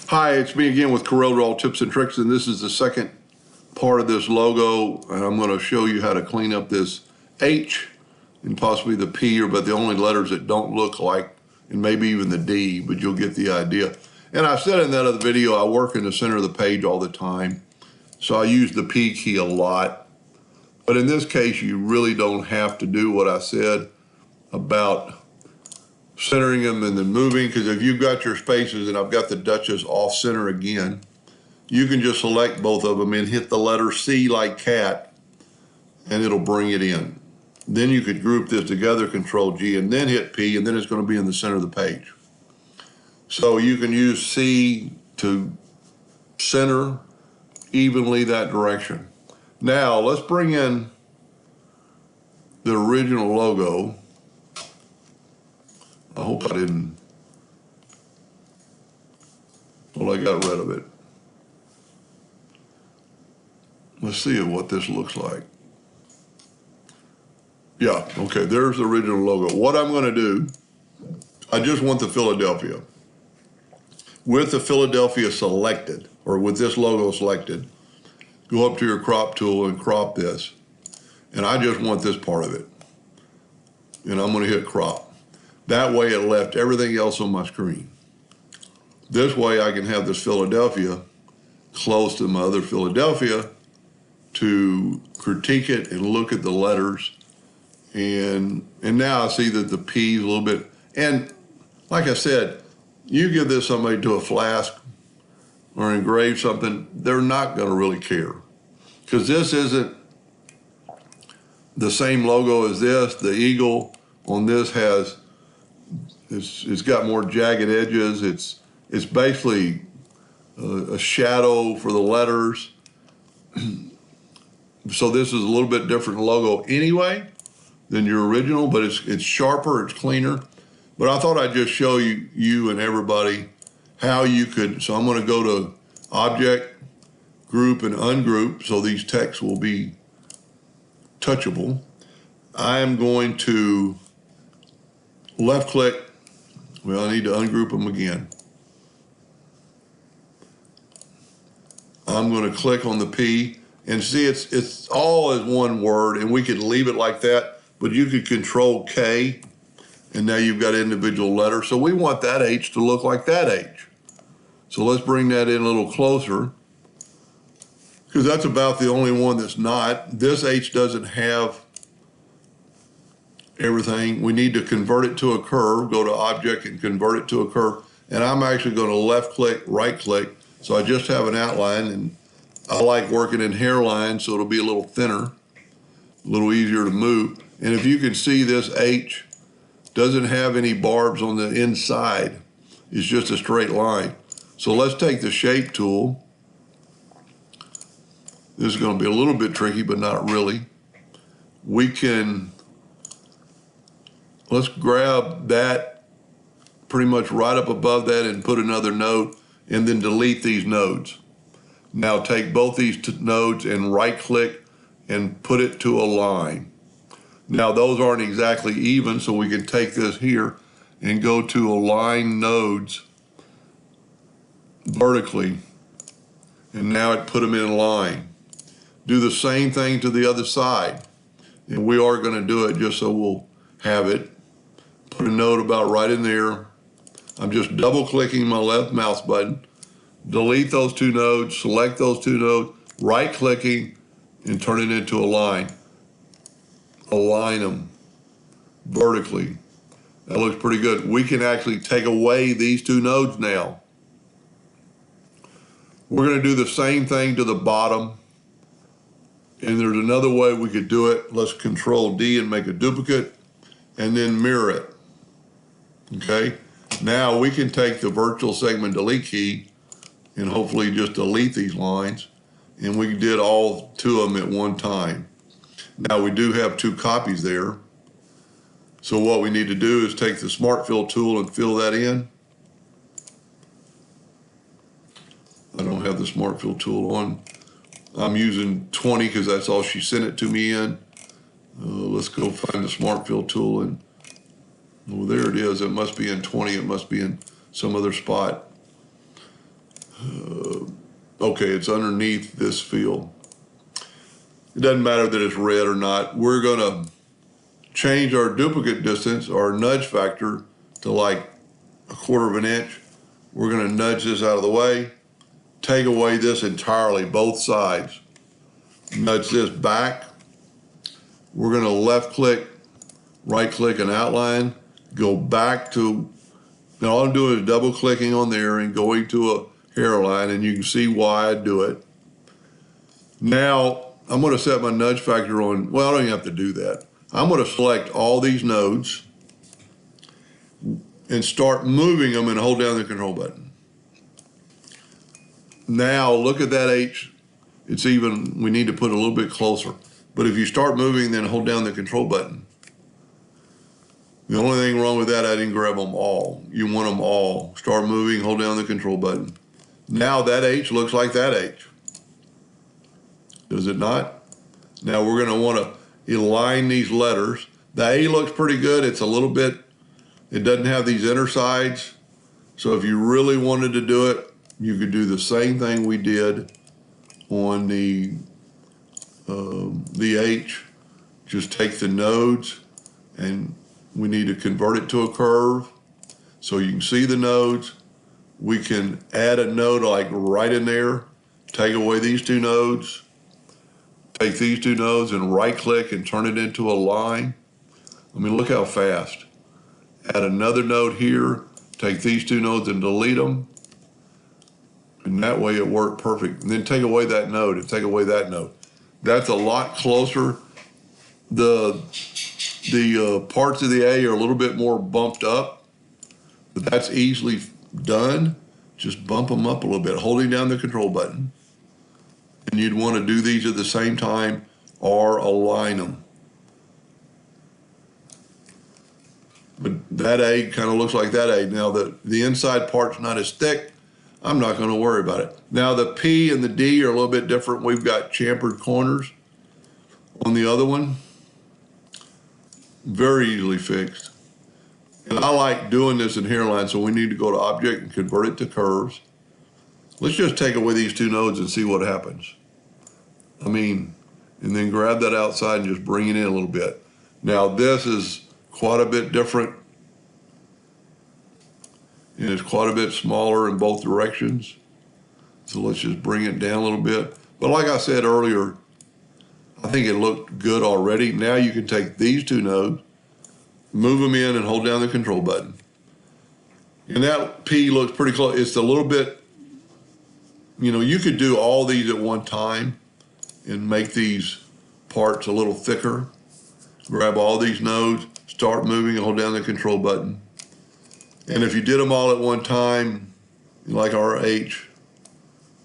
Hi, it's me again with Corel Draw Tips and Tricks, and this is the second part of this logo, and I'm going to show you how to clean up this H and possibly the P, but the only letters that don't look like, and maybe even the D, but you'll get the idea. And I said in that other video, I work in the center of the page all the time, so I use the P key a lot. But in this case, you really don't have to do what I said about centering them and then moving, because if you've got your spaces, and I've got the Duchess off center again, you can just select both of them and hit the letter C like cat, and it'll bring it in. Then you could group this together, Control G, and then hit P, and then it's going to be in the center of the page. So you can use C to center evenly that direction. Now let's bring in the original logo. I hope I didn't, well, I got rid of it. Let's see what this looks like. Yeah, okay, there's the original logo. What I'm gonna do, I just want the Philadelphia. With the Philadelphia selected, or with this logo selected, go up to your crop tool and crop this. And I just want this part of it. And I'm gonna hit crop. That way it left everything else on my screen. This way I can have this Philadelphia close to my other Philadelphia to critique it and look at the letters. And now I see that the P is a little bit, and like I said, you give this somebody to a flask or engrave something, they're not gonna really care. Because this isn't the same logo as this. The eagle on this has, it's got more jagged edges. It's basically a shadow for the letters. So this is a little bit different logo anyway than your original, but it's sharper, it's cleaner. But I thought I'd just show you and everybody how you could. So I'm going to go to Object, Group, and Ungroup, so these texts will be touchable. I am going to left click. Well, I need to ungroup them again. I'm going to click on the P and see it's all as one word, and we could leave it like that, but you could Control K, and now you've got individual letters. So we want that H to look like that H. So let's bring that in a little closer, because that's about the only one that's not. This H doesn't have everything. We need to convert it to a curve. Go to Object and convert it to a curve. And I'm actually going to left click, right click. So I just have an outline, and I like working in hairlines, so it'll be a little thinner, a little easier to move. And if you can see, this H doesn't have any barbs on the inside. It's just a straight line. So let's take the shape tool. This is going to be a little bit tricky, but not really. Let's grab that pretty much right up above that and put another node, and then delete these nodes. Now take both these nodes and right click and put it to a line. Now those aren't exactly even, so we can take this here and go to align nodes vertically, and now it put them in line. Do the same thing to the other side, and we are going to do it just so we'll have it. Put a node about right in there. I'm just double clicking my left mouse button, delete those two nodes, select those two nodes, right clicking, and turn it into a line. Align them vertically. That looks pretty good. We can actually take away these two nodes now. We're going to do the same thing to the bottom, and there's another way we could do it. Let's Control D and make a duplicate, and then mirror it. Okay, now we can take the virtual segment delete key and hopefully just delete these lines, and we did all two of them at one time. Now we do have two copies there, so what we need to do is take the Smart Fill tool and fill that in. I don't have the Smart Fill tool on. I'm using 20 because that's all she sent it to me in. Let's go find the Smart Fill tool, and oh, there it is. It must be in 20. It must be in some other spot. Okay, it's underneath this field. It doesn't matter that it's red or not. We're gonna change our duplicate distance, our nudge factor, to like 1/4 of an inch. We're gonna nudge this out of the way, take away this entirely, both sides. Nudge this back. We're gonna left click, right click and outline, go back to, now all I'm doing is double clicking on there and going to a hairline, and you can see why I do it. Now, I'm gonna set my nudge factor on, well, I don't even have to do that. I'm gonna select all these nodes and start moving them and hold down the control button. Now, look at that H. It's even, we need to put a little bit closer. But if you start moving, then hold down the control button. The only thing wrong with that, I didn't grab them all. You want them all. Start moving, hold down the control button. Now that H looks like that H. Does it not? Now we're gonna wanna align these letters. The A looks pretty good. It's a little bit, it doesn't have these inner sides. So if you really wanted to do it, you could do the same thing we did on the H. Just take the nodes, and we need to convert it to a curve so you can see the nodes. We can add a node like right in there, take away these two nodes, take these two nodes and right click and turn it into a line. I mean, look how fast. Add another node here, take these two nodes and delete them. And that way it worked perfect. And then take away that node and take away that node. That's a lot closer. The parts of the A are a little bit more bumped up, but that's easily done. Just bump them up a little bit, holding down the control button. And you'd want to do these at the same time or align them. But that A kind of looks like that A. Now the inside part's not as thick. I'm not going to worry about it. Now the P and the D are a little bit different. We've got chamfered corners on the other one. Very easily fixed. And I like doing this in hairline, so we need to go to object and convert it to curves. Let's just take away these two nodes and see what happens. I mean, and then grab that outside and just bring it in a little bit. Now this is quite a bit different. And it's quite a bit smaller in both directions. So let's just bring it down a little bit. But like I said earlier, I think it looked good already. Now you can take these two nodes, move them in and hold down the control button. And that P looks pretty close. It's a little bit, you know, you could do all these at one time and make these parts a little thicker. Grab all these nodes, start moving and hold down the control button. And if you did them all at one time, like our H,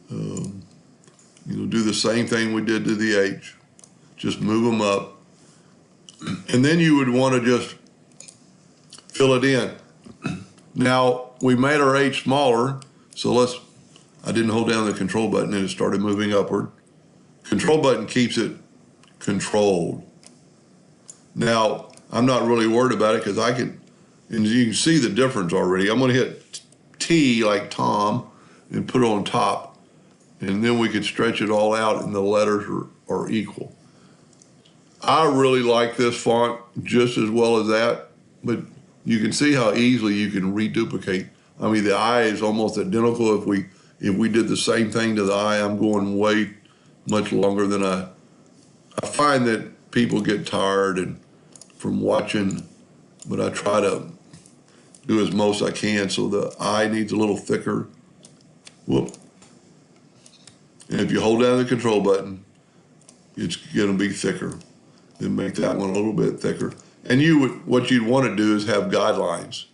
do the same thing we did to the H. Just move them up. And then you would want to just fill it in. Now, we made our H smaller, so I didn't hold down the control button and it started moving upward. Control button keeps it controlled. Now, I'm not really worried about it because I can, and you can see the difference already. I'm going to hit T like Tom and put it on top, and then we can stretch it all out and the letters are equal. I really like this font just as well as that, but you can see how easily you can reduplicate. I mean, the I is almost identical. If we did the same thing to the I, I'm going way much longer than I find that people get tired and from watching, but I try to do as most I can. So the I needs a little thicker. Whoop. And if you hold down the control button, it's going to be thicker. Then make that one a little bit thicker. And what you'd want to do is have guidelines.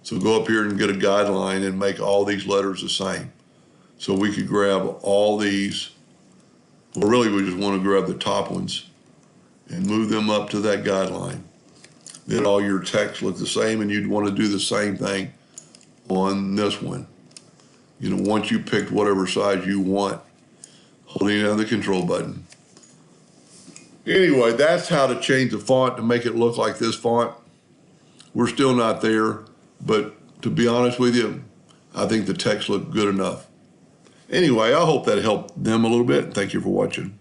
So go up here and get a guideline and make all these letters the same. So we could grab all these. Well, really, we just want to grab the top ones and move them up to that guideline. Then all your text look the same, and you'd want to do the same thing on this one. Once you picked whatever size you want, holding down the control button. Anyway, that's how to change the font to make it look like this font. We're still not there, but to be honest with you, I think the text looked good enough. Anyway, I hope that helped them a little bit. Thank you for watching.